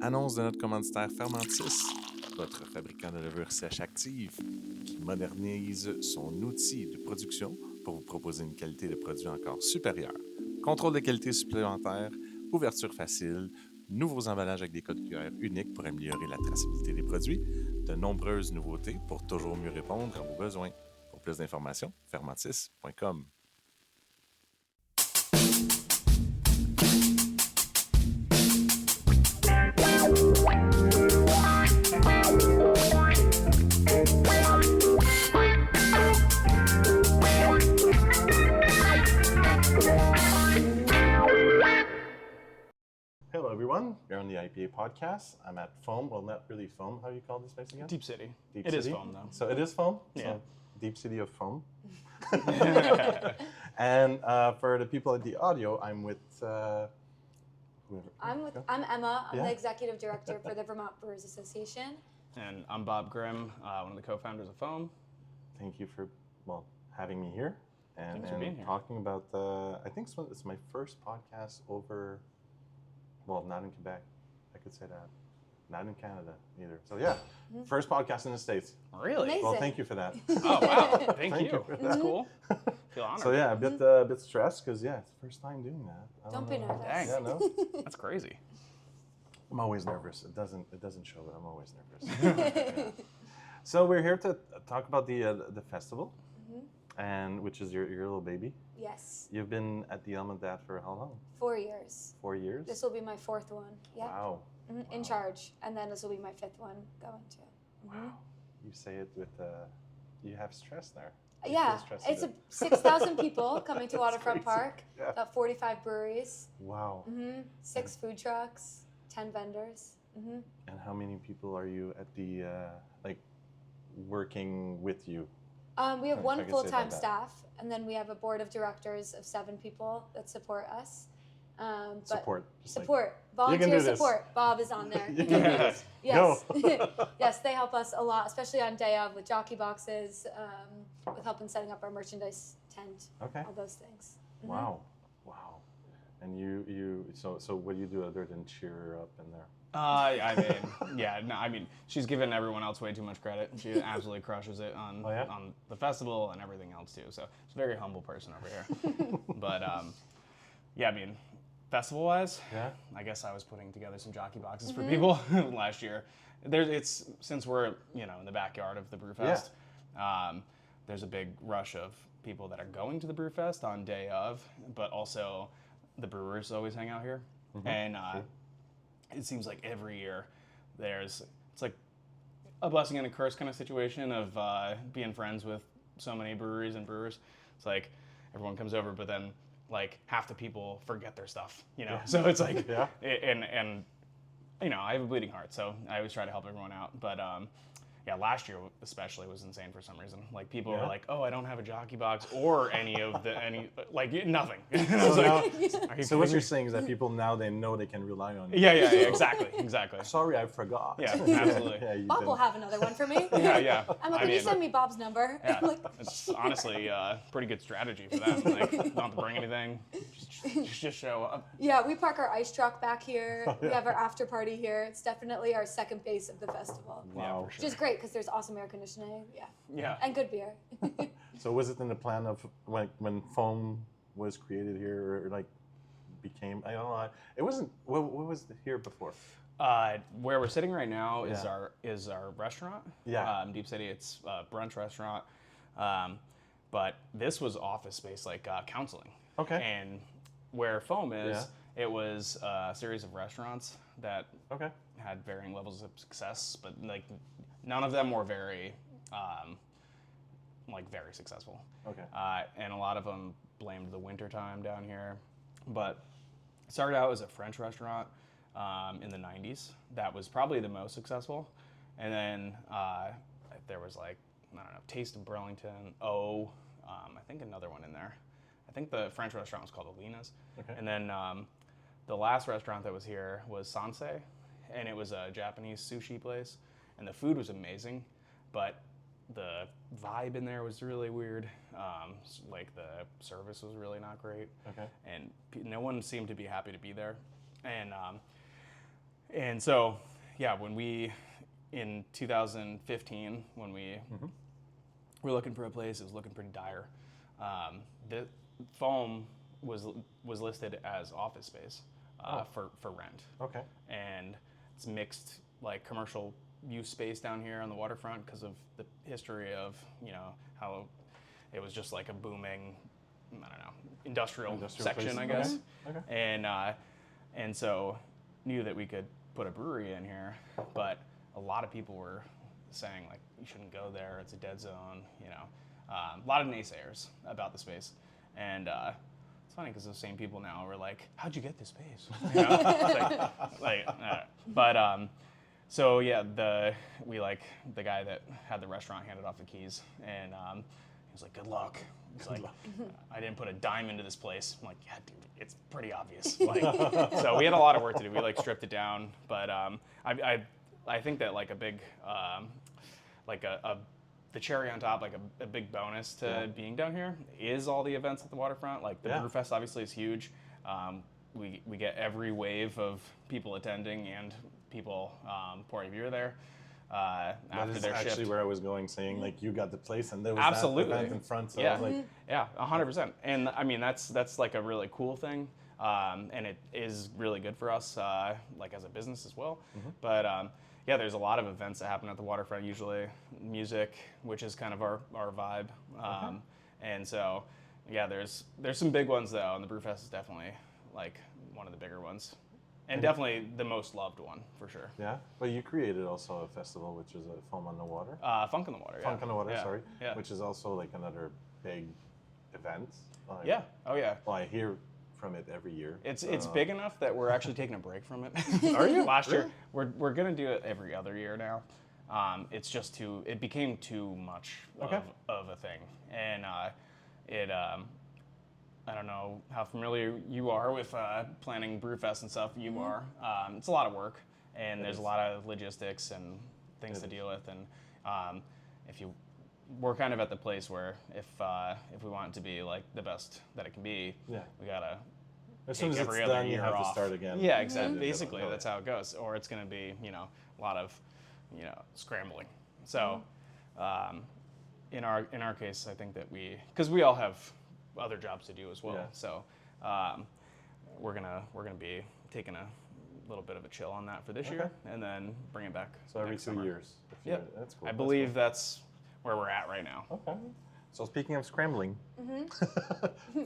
Annonce de notre commanditaire Fermentis, votre fabricant de levure sèche active, qui modernise son outil de production pour vous proposer une qualité de produit encore supérieure. Contrôle de qualité supplémentaire, ouverture facile, nouveaux emballages avec des codes QR uniques pour améliorer la traçabilité des produits, de nombreuses nouveautés pour toujours mieux répondre à vos besoins. Pour plus d'informations, fermentis.com. Hello, everyone. We're on the IPA podcast. I'm at Foam. Well, not really Foam. How do you call this place again? Deep City. Deep It City? is foam, though. So it is Foam? Yeah. So Deep City of Foam. And for the people at the audio, I'm with whoever. I'm Emma. I'm Yeah. the executive director for the Vermont Brewers Association. And I'm Bob Grimm, one of the co-founders of Foam. Thank you for having me here and Thanks for being here. talking about. I think it's my first podcast over. Well, not in Quebec. I could say that. Not in Canada either. So yeah, first podcast in the States. Really? Amazing. Well, thank you for that. Oh, wow. Thank Thank you you. for That's that. cool. Feel honored. So yeah, a bit stressed because it's the first time doing that. I Don't be know. nervous. Dang. Yeah, no. That's crazy. I'm always nervous. It doesn't show, but I'm always nervous. Yeah. So we're here to talk about the festival, and which is your little baby. Yes, You've been at the helm of that for how long? 4 years. 4 years. This will be my 4th one. Yeah. Wow. In charge, and then this will be my 5th one going to. Wow. You say it with you have stress there. You Yeah, feel stressed it's a bit. 6,000 people coming to That's Waterfront crazy. Park. Yeah. About 45 breweries. Wow. 6 food trucks. 10 vendors. And how many people are you at the working with you? We have If I one could say full-time that. staff, and then we have a board of directors of 7 people that support us. But Support. Just like- support, You can volunteer do this. support. Bob is on there. You can do this. Yes, Go. yes, they help us a lot, especially on day of with jockey boxes, with helping setting up our merchandise tent, Okay. all those things. Wow. Wow. And you so what do you do other than cheer her up in there? I mean, she's given everyone else way too much credit. She absolutely crushes it on Oh, yeah? on the festival and everything else too. So she's a very humble person over here. But I mean, festival-wise, Yeah. I guess I was putting together some jockey boxes for people last year. It's since we're in the backyard of the Brewfest. There's a big rush of people that are going to the Brewfest on day of, but also the brewers always hang out here, and it seems like every year it's like a blessing and a curse kind of situation of being friends with so many breweries and brewers. It's like everyone comes over, but then like half the people forget their stuff, So it's like, Yeah. and I have a bleeding heart, so I always try to help everyone out. But last year especially was insane for some reason. Like people were like, "Oh, I don't have a jockey box or nothing." And I was So, like, now, "Are you so what kidding you're me?" saying is that people now they know they can rely on you. Yeah, exactly. Sorry, I forgot. Yeah, absolutely. Yeah, you Bob will didn't. have another one for me. Yeah. Emma, can you send me Bob's number? Yeah, it's honestly pretty good strategy for them. Like, don't have to bring anything, just show up. Yeah, we park our ice truck back here. We have our after party here. It's definitely our second base of the festival. Wow. Yeah, for Which sure. is great because there's awesome air conditioning. Yeah. Yeah. And good beer. So was it in the plan of when foam was created here or like became? I don't know. It wasn't. What was here before? Where we're sitting right now is Yeah. our restaurant. Yeah. Deep City. It's a brunch restaurant. But this was office space, like counseling. Okay. And where Foam is, it was a series of restaurants that Okay. had varying levels of success, but like none of them were very very successful. Okay. And a lot of them blamed the winter time down here. But it started out as a French restaurant in the 90s. That was probably the most successful. And then there was Taste of Burlington, I think another one in there. I think the French restaurant was called Alina's. Okay. And then the last restaurant that was here was Sansei, and it was a Japanese sushi place. And the food was amazing, but the vibe in there was really weird. Like the service was really not great. Okay. And no one seemed to be happy to be there. And And so, yeah, in 2015, when we were looking for a place, it was looking pretty dire. The foam was listed as office space for rent. Okay. And it's mixed like commercial use space down here on the waterfront because of the history of, how it was just like a booming, I don't know, industrial section, place. I guess. Okay. And so knew that we could put a brewery in here, but a lot of people were saying like, you shouldn't go there, it's a dead zone, a lot of naysayers about the space. And it's funny because those same people now were like, how'd you get this space? So yeah, the guy that had the restaurant handed off the keys, and he was like, good luck. He's like, I didn't put a dime into this place. I'm like, yeah, dude, it's pretty obvious. Like, so we had a lot of work to do. We like stripped it down, but I think that like a big, the cherry on top, like a big bonus to being down here is all the events at the waterfront. Like the Brew Fest obviously is huge. We get every wave of people attending and people pouring beer there. After their actually shift. where I was going, saying like you got the place and there was Absolutely. that event in front. So Yeah. I was like, Yeah, 100%. And I mean, that's like a really cool thing. And it is really good for us, like as a business as well. But yeah, there's a lot of events that happen at the waterfront usually. Music, which is kind of our vibe. And so, yeah, there's some big ones though, and the Brewfest is definitely like one of the bigger ones. And definitely the most loved one, for sure. yeah. Well, you created also a festival, which is a Foam on the Water. Funk on the Water, Funk on the Water, yeah. sorry. Yeah. Which is also like another big event. Like, Yeah, oh yeah. Well, I hear from it every year. It's big enough that we're actually taking a break from it. Are you? Last year, we're gonna do it every other year now. It's just it became too much of a thing, and I don't know how familiar you are with planning Brewfest and stuff. You are. It's a lot of work, and there's a lot of logistics and things to deal with. And we're kind of at the place where if we want it to be like the best that it can be, we gotta. As soon as it's every other done, you year have off. to start again. Yeah, exactly. Basically, that's how it goes. Or it's going to be, a lot of, scrambling. So, in our case, I think that because we all have other jobs to do as well. Yeah. So, we're gonna be taking a little bit of a chill on that for this year, and then bring it back. So every next 2 summer. years. Yeah, That's cool. I believe that's where we're at right now. Okay. So speaking of scrambling,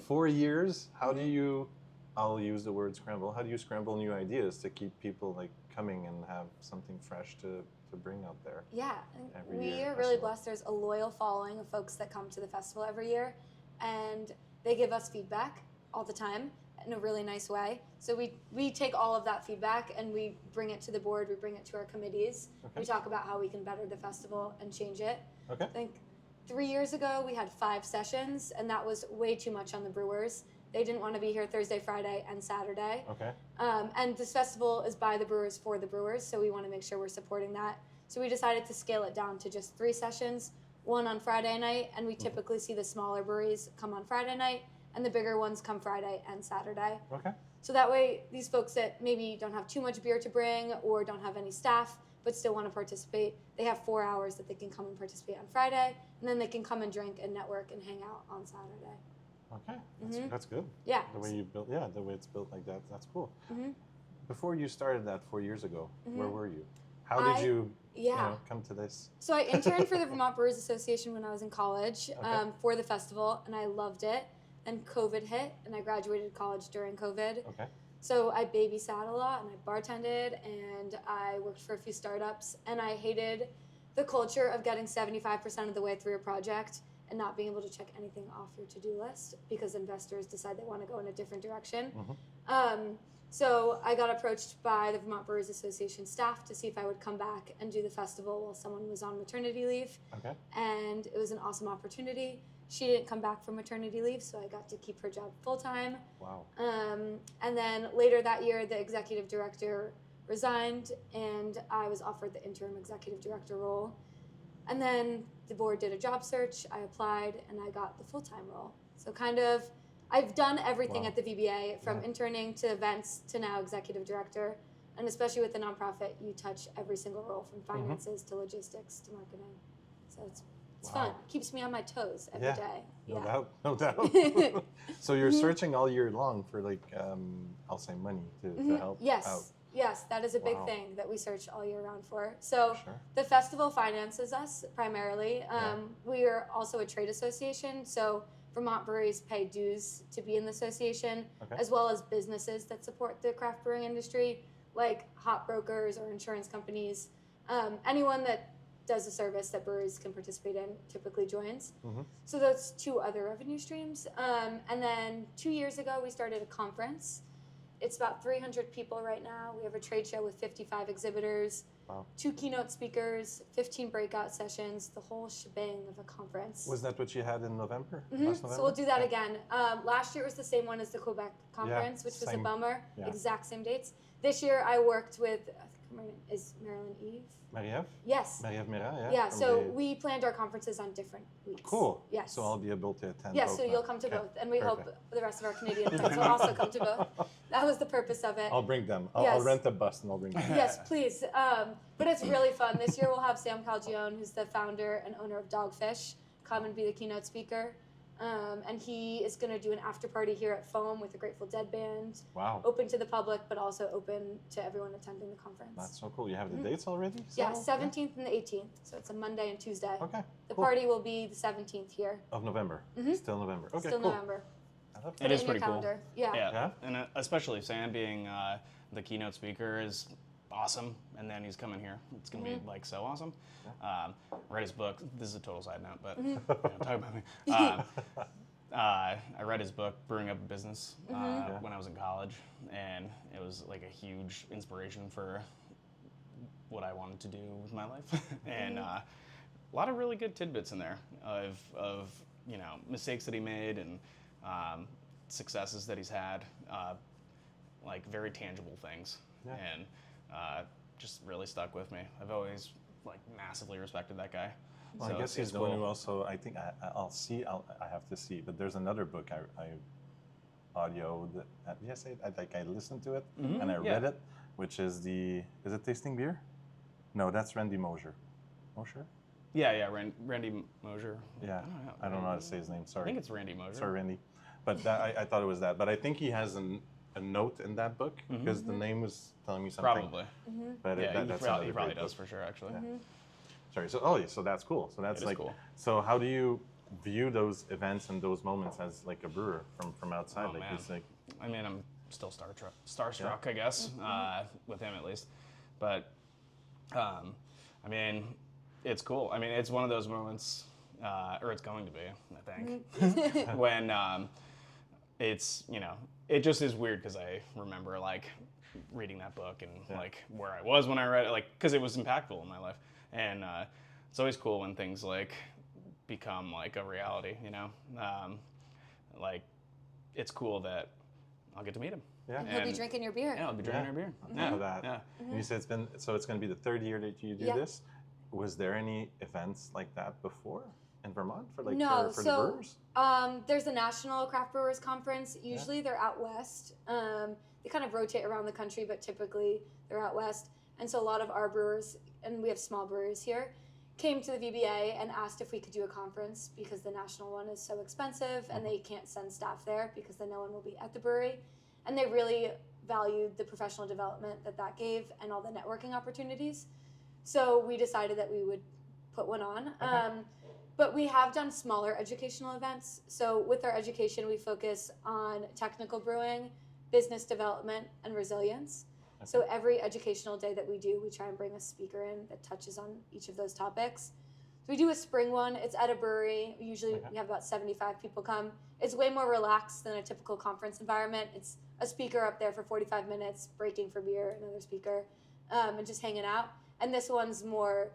4 years, how do you, I'll use the word scramble, how do you scramble new ideas to keep people like coming and have something fresh to bring out there? Yeah, Every we year are really festival. blessed. There's a loyal following of folks that come to the festival every year, and they give us feedback all the time in a really nice way. So we take all of that feedback and we bring it to the board, we bring it to our committees. Okay. We talk about how we can better the festival and change it. Okay. I think 3 years ago we had 5 sessions, and that was way too much on the brewers. They didn't want to be here Thursday, Friday, and Saturday. Okay. And this festival is by the brewers for the brewers, so we want to make sure we're supporting that. So we decided to scale it down to just 3 sessions, 1 on Friday night, and we typically see the smaller breweries come on Friday night, and the bigger ones come Friday and Saturday. Okay. So that way, these folks that maybe don't have too much beer to bring or don't have any staff but still want to participate, they have 4 hours that they can come and participate on Friday, and then they can come and drink and network and hang out on Saturday. Okay. That's good. Yeah. The way you built, the way it's built like that, that's cool. Mm-hmm. Before you started that 4 years ago, where were you? How did you come to this? So I interned for the Vermont Brewers Association when I was in college for the festival, and I loved it. And COVID hit, and I graduated college during COVID. Okay. So I babysat a lot, and I bartended, and I worked for a few startups, and I hated the culture of getting 75% of the way through a project and not being able to check anything off your to-do list because investors decide they want to go in a different direction. So I got approached by the Vermont Brewers Association staff to see if I would come back and do the festival while someone was on maternity leave. Okay. And it was an awesome opportunity. She didn't come back from maternity leave, so I got to keep her job full-time. Wow. And then later that year, the executive director resigned, and I was offered the interim executive director role. And then the board did a job search, I applied, and I got the full-time role. So kind of, I've done everything at the VBA, from interning to events to now executive director. And especially with the nonprofit, you touch every single role from finances to logistics to marketing. So it's fun. Keeps me on my toes every day. No doubt. So you're searching all year long for like, I'll say money to help out. Yes, that is a big thing that we search all year round for. So the festival finances us primarily. We are also a trade association, so Vermont breweries pay dues to be in the association, as well as businesses that support the craft brewing industry, like hop brokers or insurance companies. Anyone that does a service that breweries can participate in typically joins. So those two other revenue streams. And then 2 years ago, we started a conference. It's about 300 people right now. We have a trade show with 55 exhibitors, 2 keynote speakers, 15 breakout sessions, the whole shebang of a conference. Was that what you had in November? Last November? So we'll do that again. Last year was the same one as the Quebec conference, which was a bummer. Exact same dates. This year I worked with, I think her name is Marilyn Eve. Marie-Ève? Yes. Marie-Ève Mira, Yeah, so we planned our conferences on different weeks. Cool. Yes. So I'll be able to attend Yes, both so now. you'll come to both. And we hope the rest of our Canadian friends will also come to both. That was the purpose of it. I'll bring them. I'll rent a bus and I'll bring them. Yes, please. But it's really fun. This year we'll have Sam Calgione, who's the founder and owner of Dogfish, come and be the keynote speaker. And he is going to do an after party here at Foam with a Grateful Dead band. Wow. Open to the public, but also open to everyone attending the conference. That's so cool. You have the dates already? Yeah, 17th and the 18th. So it's a Monday and Tuesday. Okay. The party will be the 17th here. Of November. Still November. Okay, Still cool. November. It is pretty cool. Yeah. And especially Sam being the keynote speaker is awesome, and then he's coming here. It's gonna be like so awesome. Read his book. This is a total side note, but talk about me. I read his book, Brewing Up a Business, when I was in college, and it was like a huge inspiration for what I wanted to do with my life. And a lot of really good tidbits in there of mistakes that he made and successes that he's had, like very tangible things, and just really stuck with me. I've always massively respected that guy. Well, So I guess it's he's the one cool. who also, I think I have to see, but there's another book I audioed, I listened to it and I read it, which is is it Tasting Beer? No, that's Randy Mosher. Mosher? Yeah, Randy Mosher. Yeah, I don't know how to say his name, sorry. I think it's Randy Mosher. Sorry, Randy. But I thought it was that. But I think he has a note in that book because the name was telling me something. Probably. But he probably does for sure, actually. Sorry. So that's cool. So that's cool. So how do you view those events and those moments as like a brewer from outside? Oh, man. It's like, I mean, I'm still starstruck, I guess, with him at least. But I mean, it's cool. I mean, it's one of those moments, or it's going to be, I think, when it's it just is weird because I remember reading that book and where I was when I read it, because it was impactful in my life. And it's always cool when things become a reality, it's cool that I'll get to meet him. Yeah. And he'll be drinking your beer. Yeah, I'll be drinking your beer. I know that. Yeah. And you said it's going to be the third year that you do this. Was there any events like that before in Vermont for the brewers? There's a National Craft Brewers Conference. Usually they're out west. They kind of rotate around the country, but typically they're out west. And so a lot of our brewers, and we have small breweries here, came to the VBA and asked if we could do a conference because the national one is so expensive and they can't send staff there because then no one will be at the brewery. And they really valued the professional development that gave and all the networking opportunities. So we decided that we would put one on. But we have done smaller educational events. So with our education, we focus on technical brewing, business development, and resilience. So every educational day that we do, we try and bring a speaker in that touches on each of those topics. So we do a spring one. It's at a brewery. Usually we have about 75 people come. It's way more relaxed than a typical conference environment. It's a speaker up there for 45 minutes, breaking for beer, another speaker, and just hanging out. And this one's more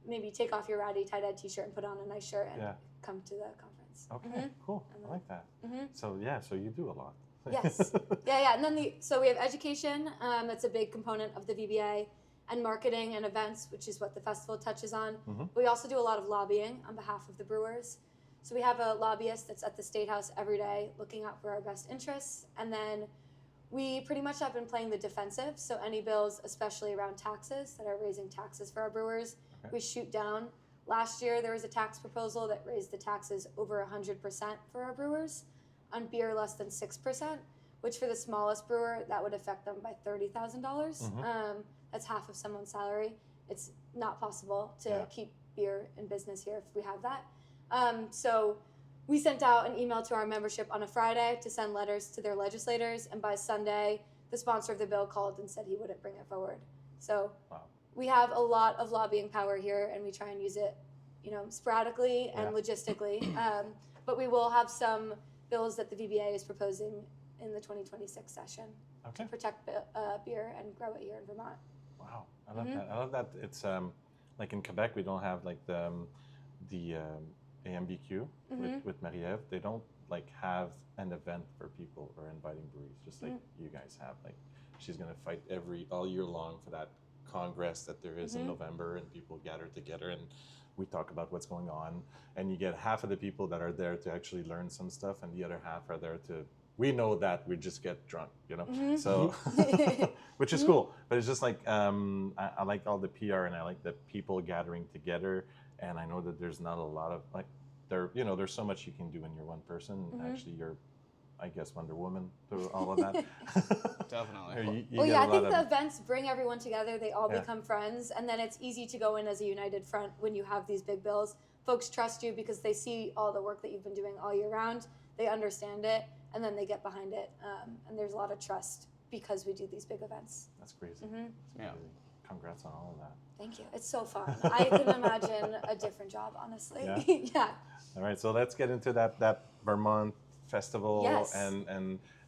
maybe take off your ratty tie-dye t-shirt and put on a nice shirt and come to the conference. Okay, cool. I like that. So you do a lot. Yes. Yeah. And then so we have education. That's a big component of the VBA, and marketing and events, which is what the festival touches on. We also do a lot of lobbying on behalf of the brewers. So we have a lobbyist that's at the State House every day looking out for our best interests. And then We pretty much have been playing the defensive, so any bills, especially around taxes, that are raising taxes for our brewers, we shoot down. Last year, there was a tax proposal that raised the taxes over 100% for our brewers, on beer less than 6%, which for the smallest brewer, that would affect them by $30,000. That's half of someone's salary. It's not possible to keep beer in business here if we have that. So we sent out an email to our membership on a Friday to send letters to their legislators, and by Sunday, the sponsor of the bill called and said he wouldn't bring it forward. So we have a lot of lobbying power here, and we try and use it, sporadically and logistically. But we will have some bills that the VBA is proposing in the 2026 session to protect beer and grow it here in Vermont. Wow, I love that. I love that. It's like in Quebec, we don't have like the AMBQ with Marie-Ève. They don't like have an event for people or inviting breweries, just like you guys have. Like she's gonna fight all year long for that congress that there is in November, and people gather together and we talk about what's going on. And you get half of the people that are there to actually learn some stuff, and the other half are there to. We know that we just get drunk, so which is cool. But it's just like I like all the PR, and I like the people gathering together. And I know that there's not a lot of like there's so much you can do when you're one person. Actually, you're, I guess, Wonder Woman through all of that. Definitely. I think the events bring everyone together. They all become friends, and then it's easy to go in as a united front when you have these big bills. Folks trust you because they see all the work that you've been doing all year round. They understand it, and then they get behind it. And there's a lot of trust because we do these big events. That's crazy. That's crazy. Congrats on all of that. Thank you. It's so fun. I can imagine a different job, honestly. Yeah. All right, so let's get into that Vermont Festival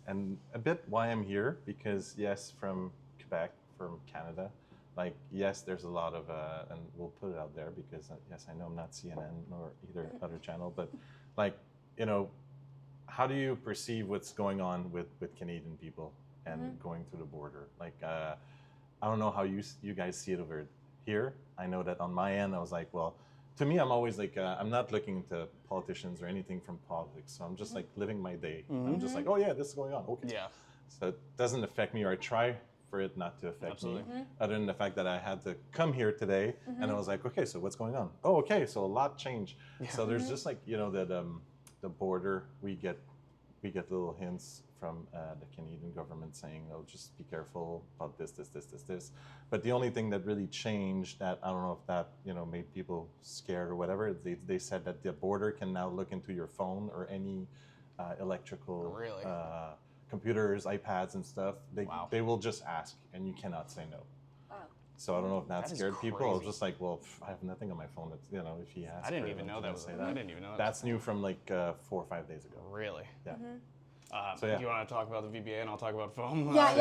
and a bit why I'm here, because yes, from Quebec, from Canada, like yes, there's a lot of and we'll put it out there because yes, I know I'm not CNN nor either other channel, but like how do you perceive what's going on with Canadian people and going through the border? Like I don't know how you guys see it over here. I know that on my end, I was like, well, to me, I'm always like, I'm not looking into politicians or anything from politics. So I'm just like living my day. I'm just like, oh yeah, this is going on. Okay. Yeah. So it doesn't affect me, or I try for it not to affect me. Other than the fact that I had to come here today, and I was like, okay, so what's going on? Oh, okay, so a lot changed. Yeah. So there's just like that the border, we get little hints from the Canadian government saying, oh, just be careful about this. But the only thing that really changed, that I don't know if that made people scared or whatever, they said that the border can now look into your phone or any electrical computers, iPads and stuff. They will just ask, and you cannot say no. Wow. So I don't know if that scared people. I was just like, well, I have nothing on my phone. That's if he asks. I didn't even know that was. I didn't even know that. That's new from like 4 or 5 days ago. Really? Yeah. Do you want to talk about the VBA and I'll talk about foam? Yeah.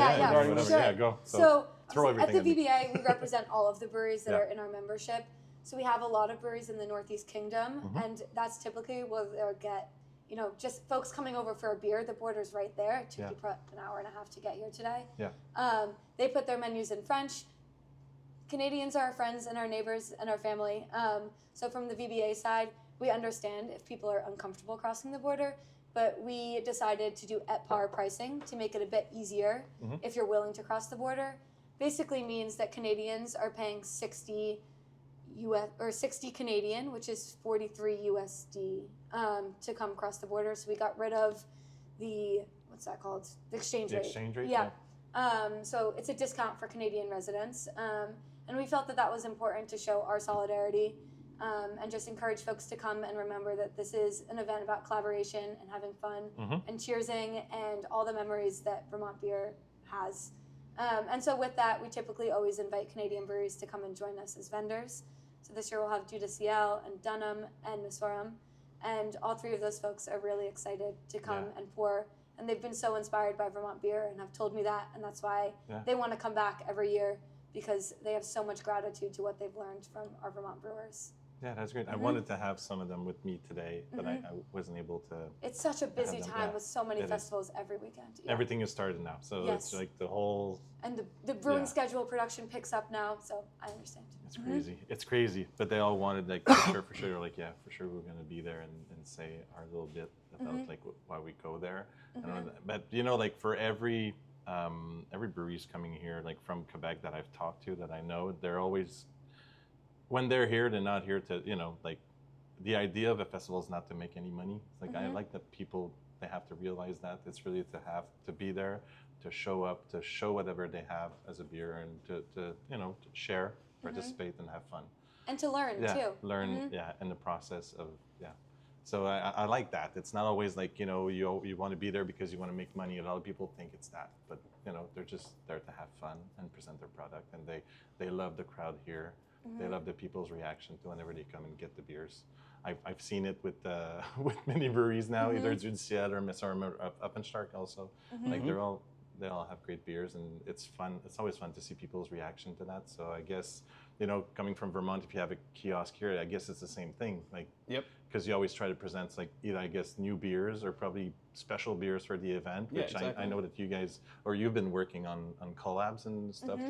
Sure. Yeah, go. So throw everything at the VBA, we represent all of the breweries that are in our membership. So we have a lot of breweries in the Northeast Kingdom, and that's typically where they'll get, just folks coming over for a beer. The border's right there. It took you an hour and a half to get here today. Yeah. They put their menus in French. Canadians are our friends and our neighbors and our family. So from the VBA side, we understand if people are uncomfortable crossing the border, but we decided to do at par pricing to make it a bit easier if you're willing to cross the border. Basically means that Canadians are paying 60 Canadian, which is 43 USD, to come across the border. So we got rid of the, what's that called? The exchange rate. The exchange rate? Yeah. So it's a discount for Canadian residents. And we felt that was important to show our solidarity and just encourage folks to come and remember that this is an event about collaboration and having fun and cheersing and all the memories that Vermont beer has. And so with that, we typically always invite Canadian breweries to come and join us as vendors. So this year we'll have Judas Ciel and Dunham and Missoram. And all three of those folks are really excited to come and pour. And they've been so inspired by Vermont beer and have told me that. And that's why they want to come back every year, because they have so much gratitude to what they've learned from our Vermont brewers. Yeah, that's great. I wanted to have some of them with me today, but I wasn't able to. It's such a busy time with so many festivals every weekend. Yeah. Everything is started now, so it's like the whole. And the brewing schedule production picks up now, so I understand. It's crazy. It's crazy, but they all wanted like for sure, like for sure we're gonna be there and say our little bit about like why we go there. But like for every every brewery's coming here, like from Quebec that I've talked to, that I know, they're always, when they're here, they're not here to, like, the idea of a festival is not to make any money. It's like, I like that people, they have to realize that it's really to be there, to show up, to show whatever they have as a beer, and to share, participate, and have fun. And to learn too. Learn, in the process of, So I like that. It's not always like, you want to be there because you want to make money. A lot of people think it's that, but they're just there to have fun and present their product, and they love the crowd here. They love the people's reaction to whenever they come and get the beers. I've seen it with with many breweries now, either Du Ciel or Up and Stark also. Like they all have great beers, and it's fun. It's always fun to see people's reaction to that. So I guess, coming from Vermont, if you have a kiosk here, I guess it's the same thing. Like, because you always try to present, like, either, I guess, new beers or probably special beers for the event, which I know that you guys, or you've been working on collabs and stuff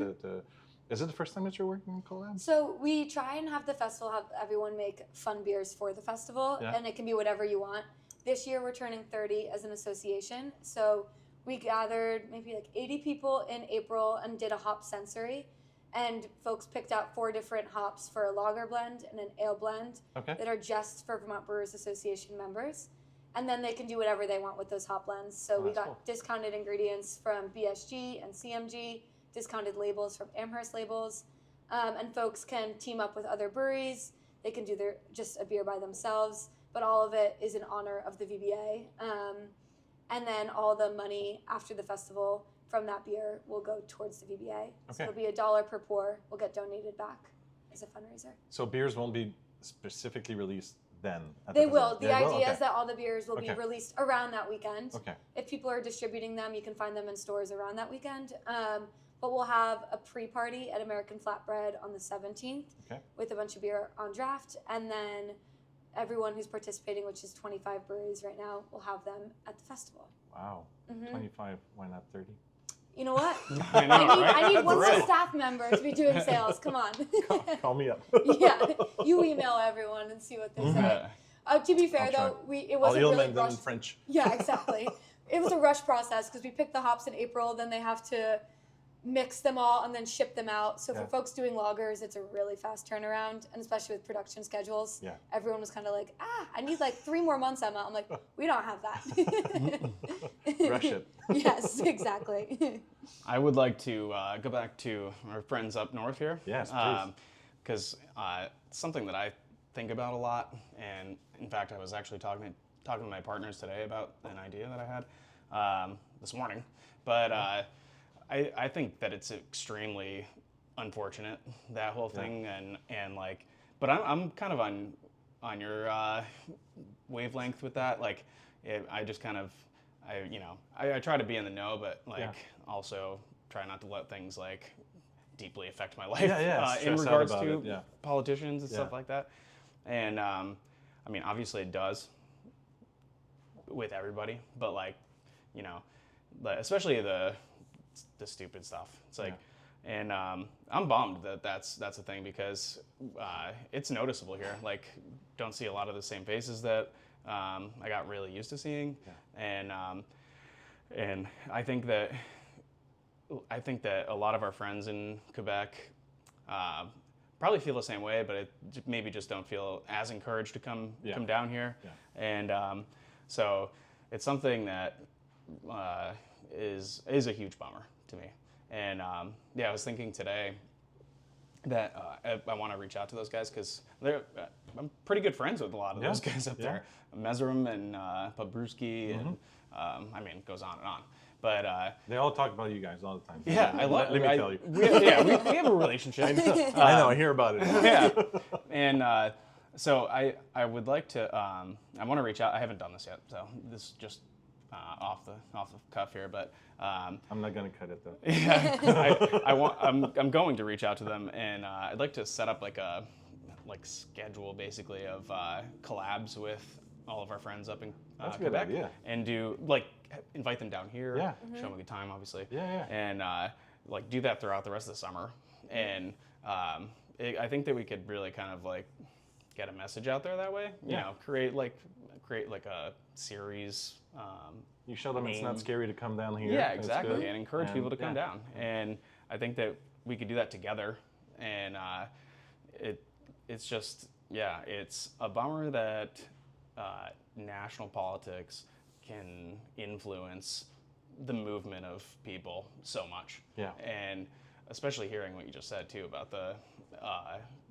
is it the first time that you're working on collabs? So we try and have the festival have everyone make fun beers for the festival, and it can be whatever you want. This year we're turning 30 as an association, so we gathered maybe like 80 people in April and did a hop sensory, and folks picked out 4 different hops for a lager blend and an ale blend that are just for Vermont Brewers Association members, and then they can do whatever they want with those hop blends. So we got discounted ingredients from BSG and CMG, discounted labels from Amherst Labels, and folks can team up with other breweries. They can do just a beer by themselves, but all of it is in honor of the VBA. And then all the money after the festival from that beer will go towards the VBA. So it'll be $1 per pour. Will get donated back as a fundraiser. So beers won't be specifically released then? They will. The idea is that all the beers will be released around that weekend. If people are distributing them, you can find them in stores around that weekend. But we'll have a pre-party at American Flatbread on the 17th with a bunch of beer on draft. And then everyone who's participating, which is 25 breweries right now, will have them at the festival. Wow. 25, why not 30? You know what? I know, I need one more staff member to be doing sales. Come on. Call me up. You email everyone and see what they say. To be fair, though, it wasn't really rushed. In French. Yeah, exactly. It was a rush process because we picked the hops in April, then they have to mix them all and then ship them out. So for folks doing lagers, it's a really fast turnaround, and especially with production schedules. Everyone was kind of like, I need like 3 more months, Emma. I'm like, we don't have that. Rush it. Yes, exactly. I would like to go back to our friends up north here. Yes, please. Because it's something that I think about a lot, and in fact, I was actually talking to my partners today about an idea that I had this morning. But I think that it's extremely unfortunate, that whole thing, and like, but I'm kind of on your wavelength with that. Like, I just kind of, I try to be in the know, but like also try not to let things like deeply affect my life in regards to politicians and stuff like that. And I mean, obviously it does with everybody, but like, especially the stupid stuff. It's like, and I'm bummed that that's a thing, because it's noticeable here. Like, don't see a lot of the same faces that I got really used to seeing, and I think that a lot of our friends in Quebec probably feel the same way, but maybe just don't feel as encouraged to come down here, and so it's something that is a huge bummer to me. And I was thinking today that I want to reach out to those guys, because I'm pretty good friends with a lot of those guys up there. Meserum and Pabruski, and I mean, it goes on and on. But they all talk about you guys all the time. Yeah, I love. Let me tell you. We have a relationship. I know. I hear about it. And so I would like to. I want to reach out. I haven't done this yet, so this is just off the cuff here. But I'm not gonna cut it though. I'm going to reach out to them, and I'd like to set up like a schedule basically of collabs with all of our friends up in That's a good Quebec, idea. and do invite them down here, show them a good time, obviously, and do that throughout the rest of the summer. And I think that we could really kind of get a message out there that way. You know, create like a series. You show them it's not scary to come down here. Yeah, exactly, and encourage people to come down. And I think that we could do that together. And it's just, it's a bummer that national politics can influence the movement of people so much. Yeah. And especially hearing what you just said too about the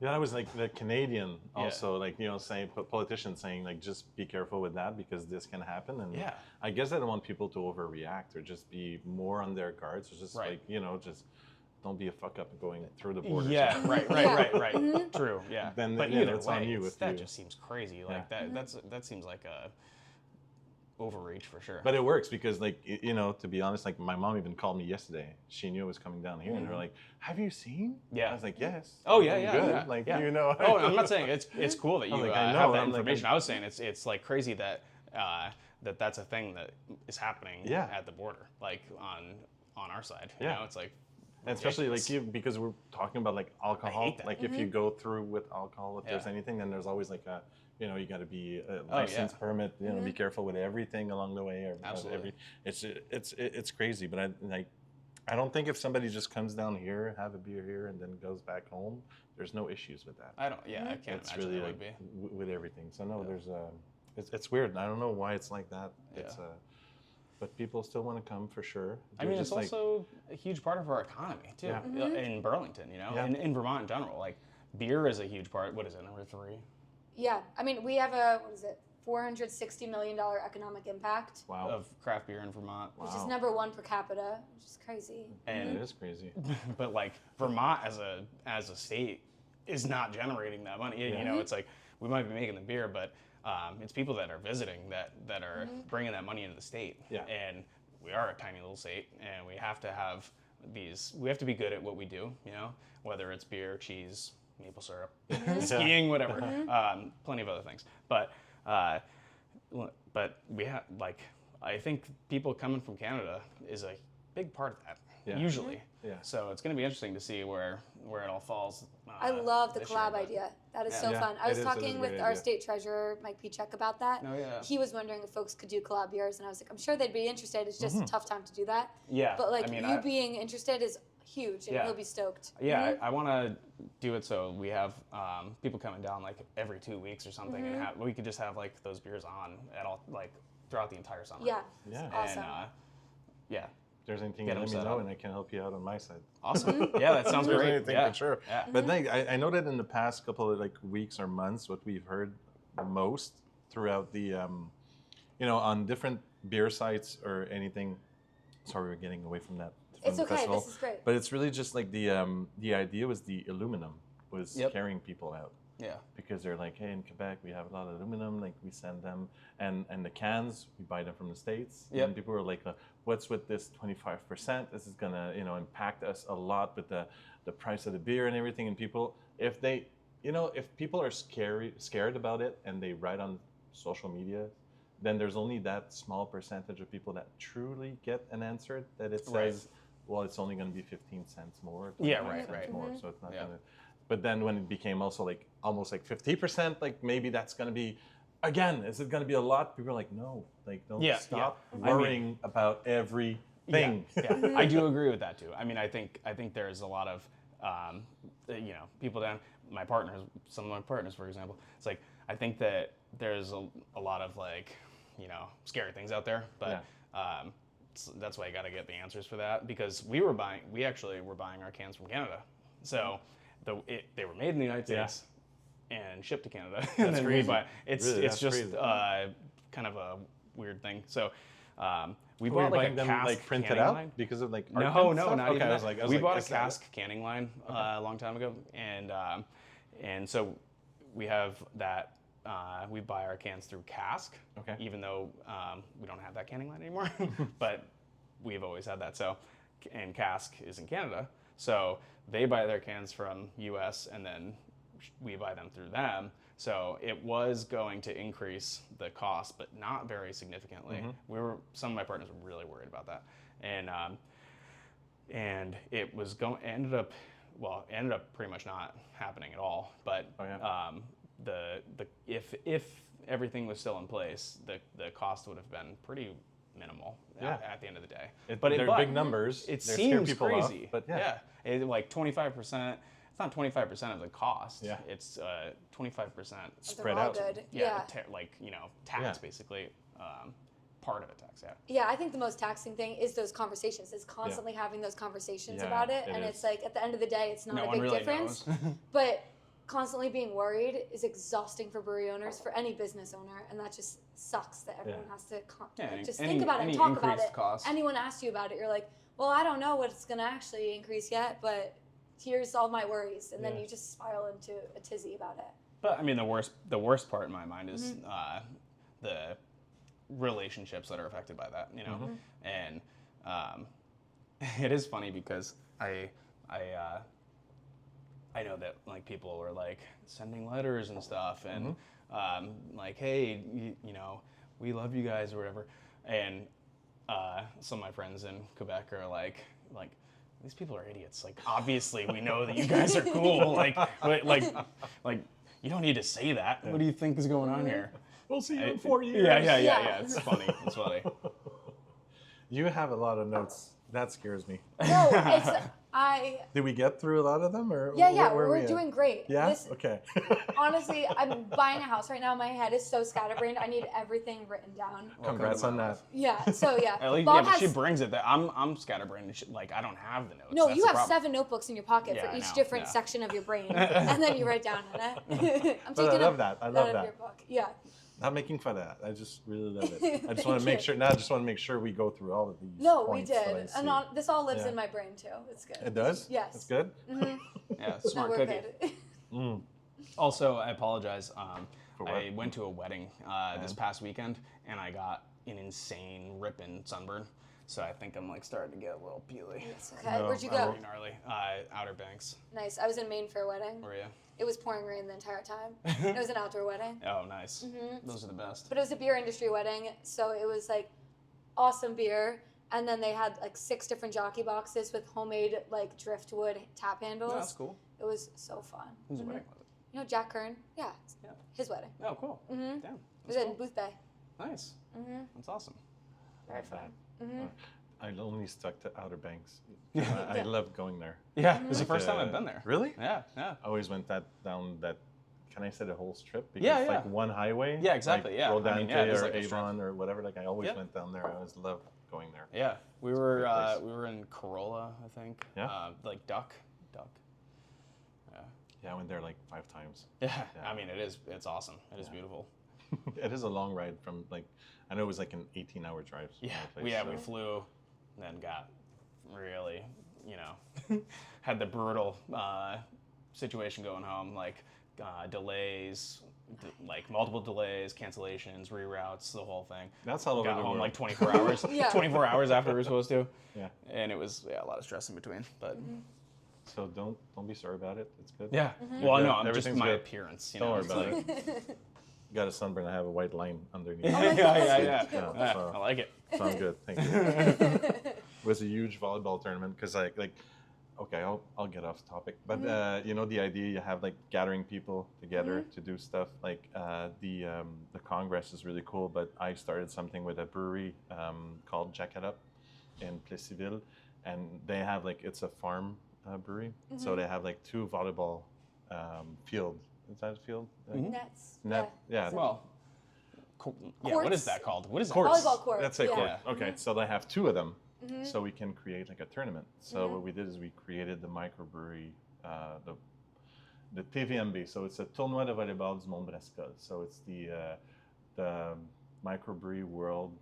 that was like the Canadian also, like, you know, saying, politicians saying, like, just be careful with that because this can happen. And I guess I don't want people to overreact or just be more on their guards. It's just like, you know, just don't be a fuck up going through the border. Yeah, right. Mm-hmm. True, yeah. Then but either it's way, on you. That just seems crazy. Like that seems like a overreach for sure. But it works because, like, you know, to be honest, like, my mom even called me yesterday. She knew I was coming down here, and they're like, "Have you seen?" Yeah. I was like, "Yes." Oh good. Like, you know. Oh, I'm not saying it's cool that you like, have that information. I was saying it's like crazy that that's a thing that is happening at the border, like on our side. You know, it's like. And especially like because we're talking about like alcohol. Like if you go through with alcohol, if there's anything, then there's always like a, you know, you got to be a license permit. You know, be careful with everything along the way. Absolutely. It's crazy, but I don't think if somebody just comes down here, have a beer here, and then goes back home, there's no issues with that. I don't. Yeah, I can't imagine really there like, would be with everything. So no, there's it's weird. I don't know why it's like that. It's but people still want to come for sure. I mean, it's also a huge part of our economy too. In Burlington, you know, in Vermont in general, like beer is a huge part. What is it, number 3? Yeah, I mean, we have $460 million economic impact. Wow. Of craft beer in Vermont. Which is number 1 per capita, which is crazy. And it is crazy. But like Vermont as a state is not generating that money. You know, it's like we might be making the beer, but it's people that are visiting that are bringing that money into the state. Yeah. And we are a tiny little state, and we have to have we have to be good at what we do, you know, whether it's beer, cheese, maple syrup, skiing, whatever, plenty of other things. But we have, like, I think people coming from Canada is a big part of that, usually. Yeah. So it's going to be interesting to see where it all falls. I love the collab idea. That is so fun. I was talking with our state treasurer, Mike Pichek, about that. Oh, yeah. He was wondering if folks could do collab beers, and I was like, I'm sure they'd be interested. It's just a tough time to do that. Yeah. But like, you being interested is huge, and he'll be stoked. Yeah, I want to do it so we have people coming down like every 2 weeks or something, and we could just have like those beers on at all, like throughout the entire summer. Yeah. Awesome. And if there's anything, let me know, and I can help you out on my side. Awesome. Yeah, that sounds great. Anything for sure. Yeah. But I know that in the past couple of like weeks or months, what we've heard the most throughout the, you know, on different beer sites or anything. Sorry, we're getting away from that. It's okay. Festival. This is great. But it's really just like the idea was the aluminum was carrying people out. Yeah. Because they're like, hey, in Quebec we have a lot of aluminum, like we send them, and the cans we buy them from the States. Yep. And people were like, what's with this 25%? This is gonna, you know, impact us a lot with the price of the beer and everything. And people, if they, you know, if people are scared about it and they write on social media, then there's only that small percentage of people that truly get an answer that it says, well, it's only going to be 15 cents more. Yeah, right. More, so it's not going to. But then when it became also like almost like 50%, like maybe that's going to be, again, is it going to be a lot? People are like, no, like don't stop worrying about everything. Yeah. I do agree with that too. I mean, I think there's a lot of, you know, people down, some of my partners, for example, it's like, I think that there's a lot of like, you know, scary things out there, but so that's why you got to get the answers for that, because we actually were buying our cans from Canada. So they were made in the United States and shipped to Canada. And then we buy. It's just kind of a weird thing. So we bought like a cask like printed canning out line. because of like No, not okay, even. I was like, we bought a cask canning line a long time ago, and so we have that. We buy our cans through cask, even though we don't have that canning line anymore, but we've always had that. So, and cask is in Canada, so they buy their cans from U.S. and then we buy them through them. So it was going to increase the cost, but not very significantly. Some of my partners were really worried about that, and it was ended up pretty much not happening at all. But if everything was still in place, the cost would have been pretty minimal at the end of the day. They're big numbers. It They scare seems people crazy. off, but like 25%. It's not 25% of the cost. Yeah. It's 25% spread all out. good. Tax basically. Part of a tax, yeah. Yeah, I think the most taxing thing is those conversations. Is constantly having those conversations Yeah, about it, it and is. it's like at the end of the day, it's not No a one big really difference. knows. But constantly being worried is exhausting for brewery owners, for any business owner, and that just sucks that everyone has to just think about it and talk about it. Cost. Anyone asks you about it, you're like, well, I don't know what it's going to actually increase yet, but here's all my worries, and then you just spiral into a tizzy about it. But I mean, the worst part in my mind is the relationships that are affected by that, and it is funny because I know that like people were like sending letters and stuff, and like, hey, we love you guys or whatever, and some of my friends in Quebec are like these people are idiots. Like, obviously we know that you guys are cool. like you don't need to say that. Yeah. What do you think is going on here? We'll see you in 4 years. Yeah. It's funny. It's funny. You have a lot of notes. That scares me. No, Did we get through a lot of them, or we're doing great. Yeah. Okay. Honestly, I'm buying a house right now. My head is so scatterbrained. I need everything written down. Congrats on that. Yeah. So yeah. At least, Bob but she brings it. I'm scatterbrained. Like, I don't have the notes. No, That's you the have problem. 7 notebooks in your pocket for each different section of your brain, and then you write down in it. I'm But I taking love that. I love that. Your book. Yeah. Not making fun of that. I just really love it. I just want to make sure. Now, I just want to make sure we go through all of these. No, we points that I did. see. And this all lives in my brain too. It's good. It does? Yes. It's good? Mm-hmm. Yeah, smart we're cookie. good. Also, I apologize. For what? I went to a wedding this past weekend, and I got an insane ripping sunburn. So I think I'm like starting to get a little peely. It's okay. No, Where'd you I go? won't. Pretty gnarly. Outer Banks. Nice. I was in Maine for a wedding. Were you? It was pouring rain the entire time. It was an outdoor wedding. Oh, nice. Those are the best. But it was a beer industry wedding, so it was like awesome beer. And then they had like 6 different jockey boxes with homemade like driftwood tap handles. Oh, that's cool. It was so fun. Whose wedding was it? You know Jack Kern? Yeah. His wedding. Oh, cool. Mm-hmm. Damn. It was in Booth Bay. Nice. Mm-hmm. That's awesome. Very fun. Mm-hmm. I only stuck to Outer Banks. I love going there. Yeah, it's the first time I've been there. Really? Yeah. I always went down that. Can I say the whole strip? Because Yeah. like one highway. Yeah, exactly, Like yeah. I Rodante mean, yeah, it is or like a strip. Avon or whatever. Like I always went down there. I always loved going there. Yeah, we were in Corolla, I think. Yeah. Like Duck. Yeah, I went there like 5 times. Yeah. I mean, it's awesome. It is beautiful. It is a long ride from like, I know it was like an 18-hour drive. Yeah, from my place, we flew, then got really, had the brutal situation going home, like delays, like multiple delays, cancellations, reroutes, the whole thing. That's all over Got the home world. like 24 hours, 24 hours after we were supposed to. Yeah. And it was a lot of stress in between, but. So don't be sorry about it. It's good. Yeah. Mm-hmm. Well, Good. no, I'm just Everything's my good. appearance. Don't worry it's about like, it. You got a sunburn. I have a white line underneath. Yeah. So I like it. sounds good. Thank you. It was a huge volleyball tournament because okay, I'll get off topic, but the idea you have like gathering people together to do stuff like the Congress is really cool. But I started something with a brewery called Jack It Up in Plessisville, and they have like it's a farm brewery, so they have like 2 volleyball field. Is that a field? Nets. Net. Yeah. Well, what is that called? What is that? Courts. Volleyball court. That's it. Yeah. Court. Okay, so they have 2 of them, so we can create like a tournament. So what we did is we created the microbrewery, the TVMB. So it's a Tournoi de Volleyball du Monde Brascol. So it's the microbrewery world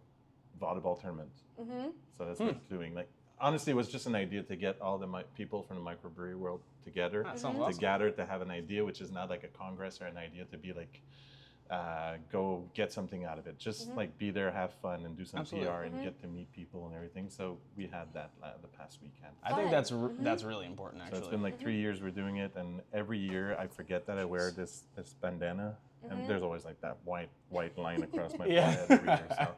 volleyball tournament. So that's what we're doing. Like honestly, it was just an idea to get all the people from the microbrewery world together That sounds to awesome. gather to have an idea, which is not like a congress or an idea to be like. Go get something out of it. Just like be there, have fun, and do some Absolutely. PR and get to meet people and everything. So we had that the past weekend. I think that's really important, So actually. it's been like 3 years we're doing it, and every year I forget that I wear this bandana, and there's always like that white line across my forehead every year.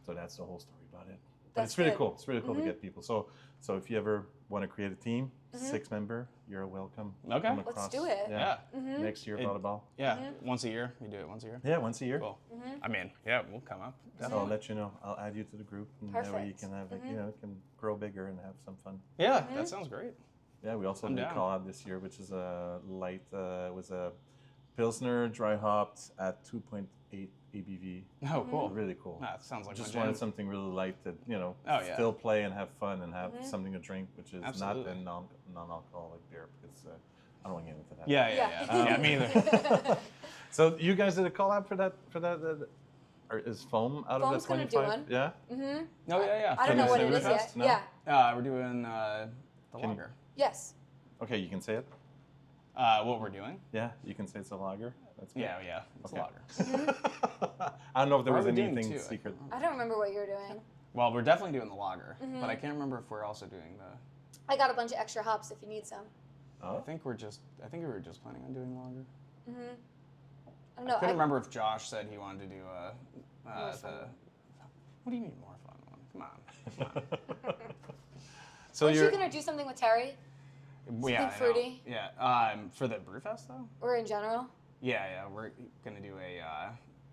So that's the whole story about it. But That's it's really good. cool. It's really cool to get people. So if you ever want to create a team, 6-member, you're welcome. Okay. Come Let's across. do it. Yeah. Next year, volleyball. Yeah. Once a year. We do it once a year. Yeah, once a year. Cool. I mean, yeah, we'll come up. So I'll let you know. I'll add you to the group, and that way you Perfect. can have, it can grow bigger and have some fun. Yeah, that sounds great. Yeah, we also I'm did a down. collab this year, which is a light. It was a Pilsner dry hopped at 2.8 ABV. Oh, cool. Really cool. That sounds like Just my wanted jam. something really light that Oh, yeah. still play and have fun and have something to drink, which is Absolutely. not a non-alcoholic beer because I don't want to get into that. Yeah, me either. So you guys did a collab for that. Or is Foam out Foam's of gonna the do 25? one. Yeah. Oh, yeah. I don't know you what say it is Brewfest? yet. No? Yeah. We're doing the Can you- lager. Yes. Okay, you can say it. What we're doing? Yeah, you can say it's a lager. That's good. Yeah. It's Okay. a lager. I don't know if there Or was are we doing anything two? secret. I don't remember what you're doing. Well, we're definitely doing the lager, but I can't remember if we're also doing the. I got a bunch of extra hops if you need some. Oh. I think we were just planning on doing lager. I don't know. I couldn't remember if Josh said he wanted to do More the. fun. What do you mean more fun one? Come on. So Weren't you you're. gonna do something with Terry Yeah, I know. fruity? Yeah. For the Brewfest though. or in general? Yeah. We're gonna do a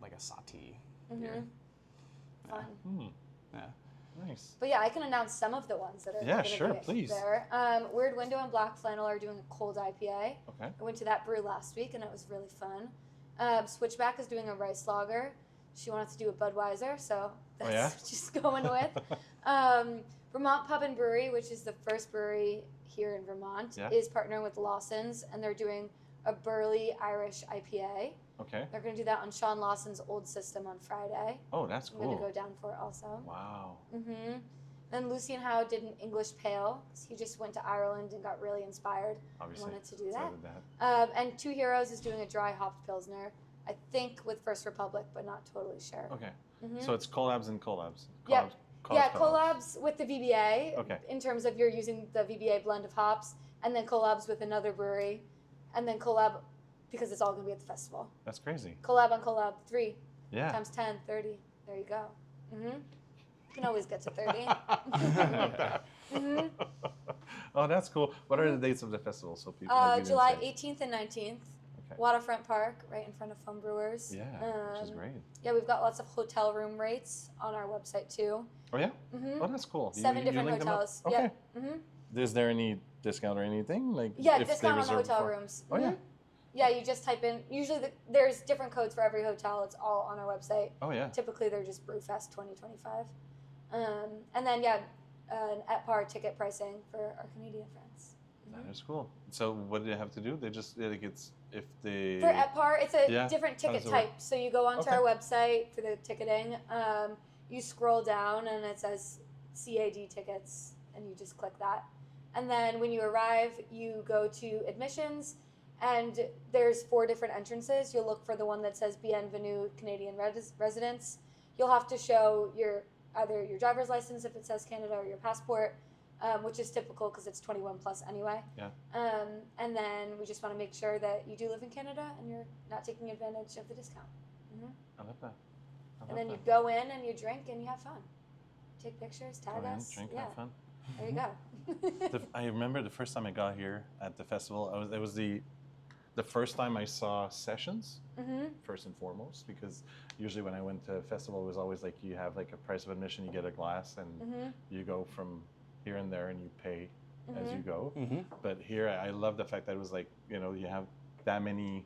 like a saute beer. Fun. Yeah. Nice. But yeah, I can announce some of the ones that are Yeah, gonna sure, be please. there. Weird Window and Black Flannel are doing a cold IPA. Okay. I went to that brew last week and it was really fun. Switchback is doing a rice lager. She wanted to do a Budweiser, so that's yeah? what she's going with. Vermont Pub and Brewery, which is the first brewery here in Vermont, Yeah. is partnering with Lawson's, and they're doing a Burley Irish IPA. Okay. They're going to do that on Sean Lawson's old system on Friday. Oh, that's I'm going to cool. go down for it also. Wow. Then Lucian Howe did an English Pale. He just went to Ireland and got really inspired. Obviously. Wanted to do so that. did that. And Two Heroes is doing a dry hopped Pilsner, I think with First Republic, but not totally sure. Okay. So it's collabs and collabs. Yeah. Collabs. Collabs with the VBA Okay. in terms of you're using the VBA blend of hops, and then collabs with another brewery, and then collab because it's all going to be at the festival. That's crazy. Collab on collab, 3 Yeah. times 10, 30. There you go. You can always get to 30. Oh, that's cool. What are the dates of the festival so people? like, you didn't July say? 18th and 19th. Okay. Waterfront Park, right in front of Foam Brewers. Yeah, which is great. Yeah, we've got lots of hotel room rates on our website too. Oh yeah. Oh, that's cool. 7 different link them up? hotels. Okay. Yeah. Is there any discount or anything like? Yeah, if they discount on the reserve hotel before? rooms. Oh yeah. Yeah, you just type in. Usually, there's different codes for every hotel. It's all on our website. Oh yeah. Typically, they're just Brewfest 2025. And then an at par ticket pricing for our Canadian friends. That is cool. So what do they have to do? They just like it's if they. For at par, it's a Yeah, different how ticket does it work? type. So you go onto Okay. our website for the ticketing. You scroll down and it says CAD tickets, and you just click that. And then when you arrive, you go to admissions, and there's 4 different entrances. You'll look for the one that says Bienvenue Canadian Residents. You'll have to show either your driver's license if it says Canada or your passport, which is typical because it's 21 plus anyway. Yeah. And then we just want to make sure that you do live in Canada and you're not taking advantage of the discount. I love that. And then you go in and you drink and you have fun. Take pictures, tag Go in, us. drink, yeah. have fun. There you go. I remember the first time I got here at the festival. It was the first time I saw sessions. First and foremost, because usually when I went to a festival, it was always like you have like a price of admission, you get a glass, and you go from here and there, and you pay as you go. But here, I love the fact that it was like you have that many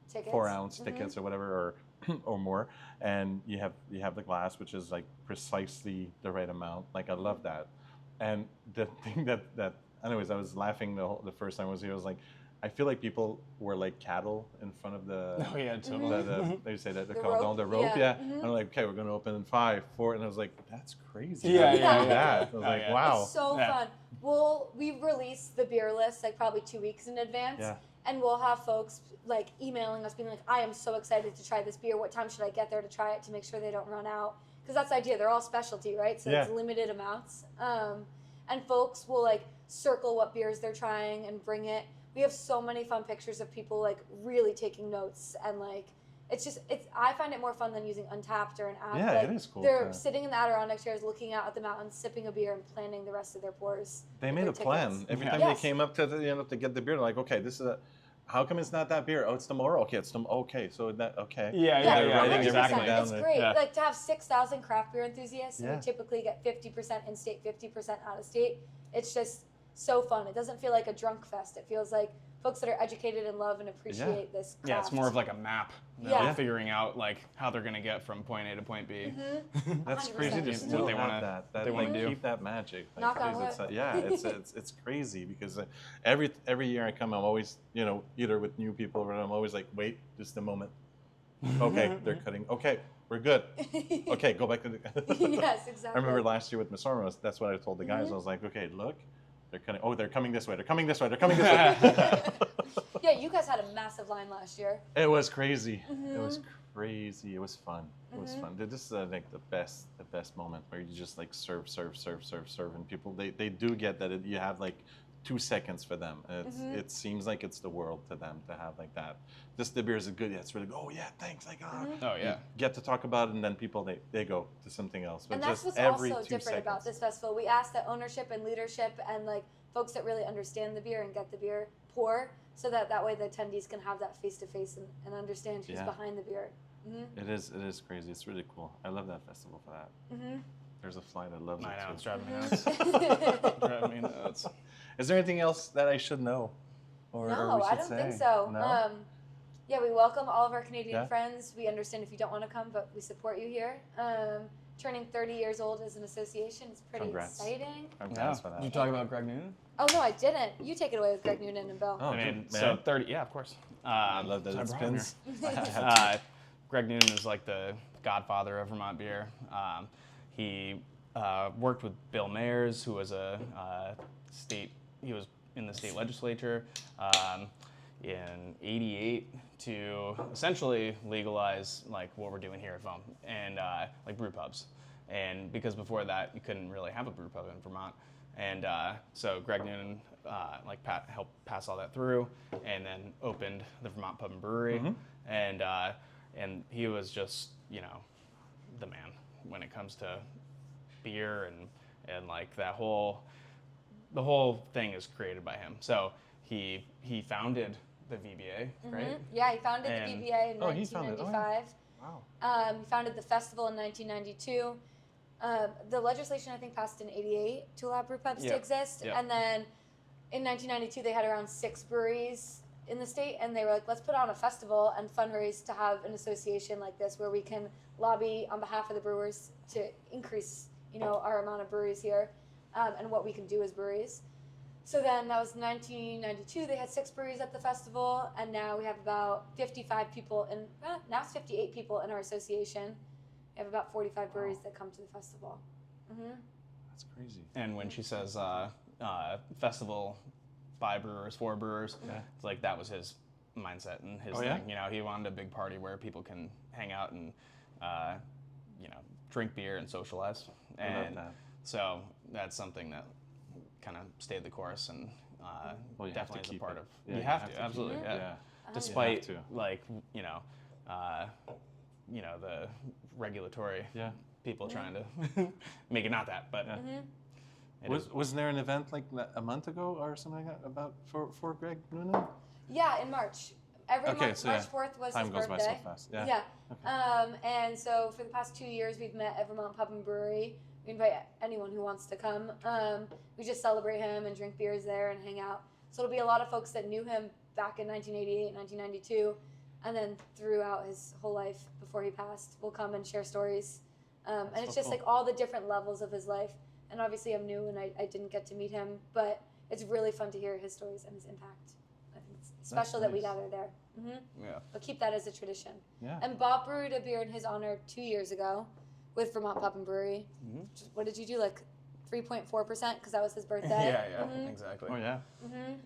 Tickets. 4-ounce tickets or whatever, or more, and you have the glass, which is like precisely the right amount. Like I love that. And the thing that anyways, I was laughing the first time I was here. I was like, I feel like people were like cattle in front of the. Oh yeah, totally. They say that the rope, cordon, the rope, yeah. And I'm like, okay, we're gonna open in 5, 4, and I was like, that's crazy. Yeah, How do you yeah, do yeah. that? I was Oh, like, yeah. wow. It's so Yeah. fun. We've released the beer list like probably 2 weeks in advance. Yeah. And we'll have folks like emailing us being like, I am so excited to try this beer. What time should I get there to try it to make sure they don't run out? Because that's the idea. They're all specialty, right? So it's Yeah. limited amounts. And folks will like circle what beers they're trying and bring it. We have so many fun pictures of people like really taking notes and like I find it more fun than using Untapped or an app. Yeah, like, it is cool. They're sitting in the Adirondack chairs, looking out at the mountains, sipping a beer, and planning the rest of their pours. They made a plan. Every time they came up to to get the beer, they're like, okay, this is how come it's not that beer? Oh, it's tomorrow. Okay, okay. So that okay. Yeah, writing exactly. everything down. It's great. Yeah. Like to have 6,000 craft beer enthusiasts, and Yeah. we typically get 50% in state, 50% out of state. It's just so fun. It doesn't feel like a drunk fest. It feels like folks that are educated and love and appreciate this craft. Yeah, it's more of like a map. Figuring out like how they're gonna get from point A to point B. That's 100%. crazy to What still they have wanna- that. they wanna like, do. keep that magic. Like, Knock on because wood. it's crazy because every year I come, I'm always either with new people or I'm always like, wait, just a moment. Okay, they're cutting. Okay, we're good. Okay, go back to the. Yes, exactly. I remember last year with Miss Orma, that's what I told the guys. I was like, okay, look, they're cutting. Oh, they're coming this way. They're coming this way. They're coming this way. Yeah, you guys had a massive line last year. It was crazy. It was crazy. It was fun. It was fun. This is like the best moment where you just like serve, and people they do get that you have like 2 seconds for them. It seems like it's the world to them to have like that. The beer is good. Yeah, it's really good. Oh yeah, thanks. Like Oh yeah. you get to talk about it, and then people they go to something else. But And that's just what's every also 2 different seconds. about this festival. We ask that ownership and leadership and like folks that really understand the beer and get the beer pour, so that way the attendees can have that face to face and understand who's behind the beer. It is crazy. It's really cool. I love that festival for that. There's a fly that loves it I know, too. it's driving me nuts. Driving me nuts. Is there anything else that I should know? Or No, we I should don't say? think so. No? Yeah, we welcome all of our Canadian Yeah. friends. We understand if you don't want to come, but we support you here. Turning 30 years old as an association is pretty Congrats. exciting. Congrats for Did that. you talk about Greg Noonan? Oh no, I didn't. You take it away with Greg Noonan and Bill. Oh, I mean, dude, so man. 30. Yeah, of course. I love that so I it brought him spins. here. Greg Noonan is like the godfather of Vermont beer. He worked with Bill Mayers, who was he was in the state legislature in '88 to essentially legalize like what we're doing here at VOM and like brew pubs. And because before that you couldn't really have a brew pub in Vermont, and so Greg Noonan helped pass all that through, and then opened the Vermont Pub and Brewery, and he was just the man when it comes to beer and like the whole thing is created by him. So he founded the VBA, right? Yeah, he founded And- the VBA in he founded it. 1995. Wow. He founded the festival in 1992. The legislation, I think, passed in '88 to allow brew pubs to Yep. exist. Yep. And then in 1992, they had around 6 breweries in the state. And they were like, let's put on a festival and fundraise to have an association like this where we can lobby on behalf of the brewers to increase, our amount of breweries here and what we can do as breweries. So then that was 1992. They had 6 breweries at the festival. And now we have about 55 people now it's 58 people in our association. We have about 45 breweries that come to the festival. That's crazy. And when she says festival by brewers for brewers, it's like that was his mindset and his thing. He wanted a big party where people can hang out and drink beer and socialize. I love And that. so that's something that kind of stayed the course and Well, you have to definitely is a keep part it. of. Yeah, you you have have to to keep absolutely. it. Yeah. Yeah. Despite You have to. like the regulatory people trying to make it not that, but it is. Wasn't there an event like a month ago or something like that about for Greg Noonan? Yeah, in March. Every Okay, month, so March 4th was Time his goes birthday. by so fast. Yeah. And so for the past 2 years, we've met at Vermont Pub and Brewery. We invite anyone who wants to come. We just celebrate him and drink beers there and hang out. So it'll be a lot of folks that knew him back in 1988, 1992, and then throughout his whole life before he passed, will come and share stories. And it's so just cool. like all the different levels of his life. And obviously I'm new and I didn't get to meet him, but it's really fun to hear his stories and his impact. I think it's special that we nice. gather there. Yeah. But keep that as a tradition. Yeah. And Bob brewed a beer in his honor 2 years ago with Vermont Pub and Brewery. What did you do, like 3.4%? Because that was his birthday. Yeah, exactly. Oh yeah.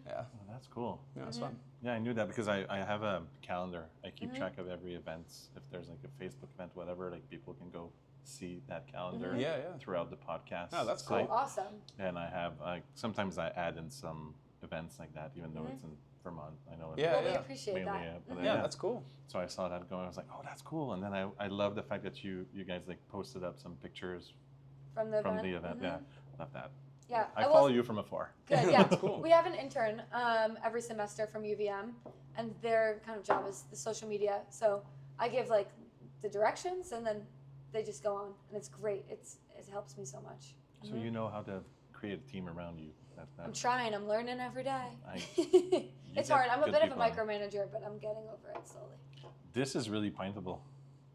Yeah, Oh, that's cool. yeah, it's fun. Yeah, I knew that because I have a calendar. I keep track of every event. If there's like a Facebook event, whatever, like people can go see that calendar Yeah. throughout the podcast. Oh, that's site. cool. Awesome. And I have sometimes I add in some events like that, even though it's in Vermont. I know. Yeah, Well, we yeah. appreciate mainly, that. but Yeah, that's cool. So I saw that going. I was like, oh, that's cool. And then I love the fact that you guys like posted up some pictures From the from event. the event. Yeah, love that. Yeah. I will- follow you from afar. Good, yeah. That's cool. We have an intern every semester from UVM, and their kind of job is the social media. So I give like the directions, and then they just go on, and it's great. It helps me so much. So you know how to create a team around you. I'm trying. I'm learning every day. It's get hard. I'm a good bit of a people on. micromanager, but I'm getting over it slowly. This is really pintable.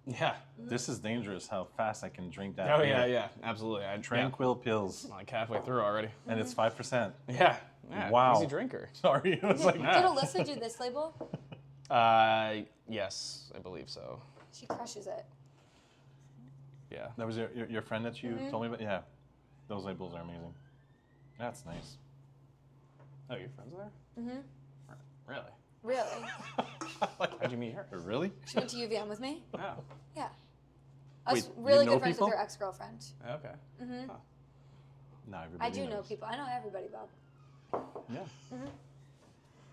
Yeah. This is dangerous. How fast I can drink that. Oh beer. yeah, yeah, absolutely. Tranquil pills, I'm like halfway through already. and it's 5%. Yeah. Yeah. Wow. Easy drinker. Sorry, it was like Yeah. Did Alyssa do this label? Yes, I believe so. She crushes it. Yeah. that was your friend that you told me about. Yeah, those labels are amazing. That's nice. Oh, your friends there? Mm-hmm. Really? Really? How'd you meet her? Really? She went to UVM with me. Oh. Yeah. I was Wait, you really know good friends people? with her ex-girlfriend. Okay. Mm-hmm. No, everybody I do know knows. people. I know everybody, Bob. Yeah.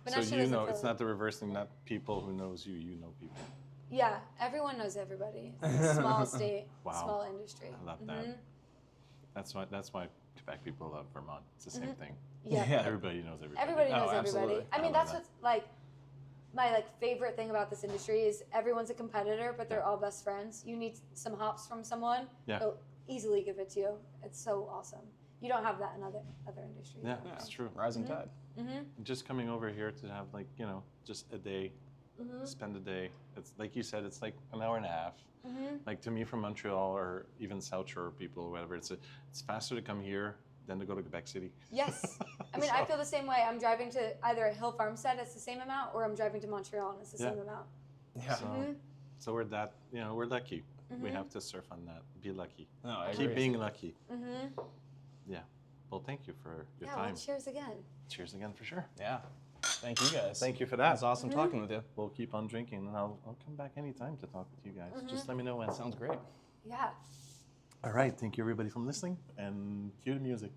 But So now she you lives in know, it's Philly. not the reverse thing. Not people who knows you. You know people. Yeah, everyone knows everybody. It's a small state, Wow. small industry. I love that. Mhm. That's why Quebec people love Vermont. It's the same thing. Yeah. Everybody knows everybody. Everybody knows Oh, everybody. absolutely. I mean, I love that's that. what's like my favorite thing about this industry is everyone's a competitor, but they're all best friends. You need some hops from someone, Yeah. they'll easily give it to you. It's so awesome. You don't have that in other industries. Yeah, Yeah. it's true. Rising tide. Mm-hmm. Just coming over here to have like just a day, spend a day. It's like you said, it's like an hour and a half. Mm-hmm. Like to me from Montreal or even South Shore people or whatever, it's faster to come here than to go to Quebec City. Yes. I mean, I feel the same way. I'm driving to either Hill Farmstead, it's the same amount, or I'm driving to Montreal and it's the same amount. Yeah. So we're that we're lucky. We have to surf on that. Be lucky. No, I Keep agree. being lucky. Mm-hmm. Yeah. Well, thank you for your Yeah, time. well, cheers again. Cheers again for sure. Yeah. Thank you guys. Thank you for It that. was awesome talking with you. We'll keep on drinking, and I'll come back anytime to talk with you guys. Just let me know when. Sounds great. Yeah. All right. Thank you, everybody, for listening, and cue the music.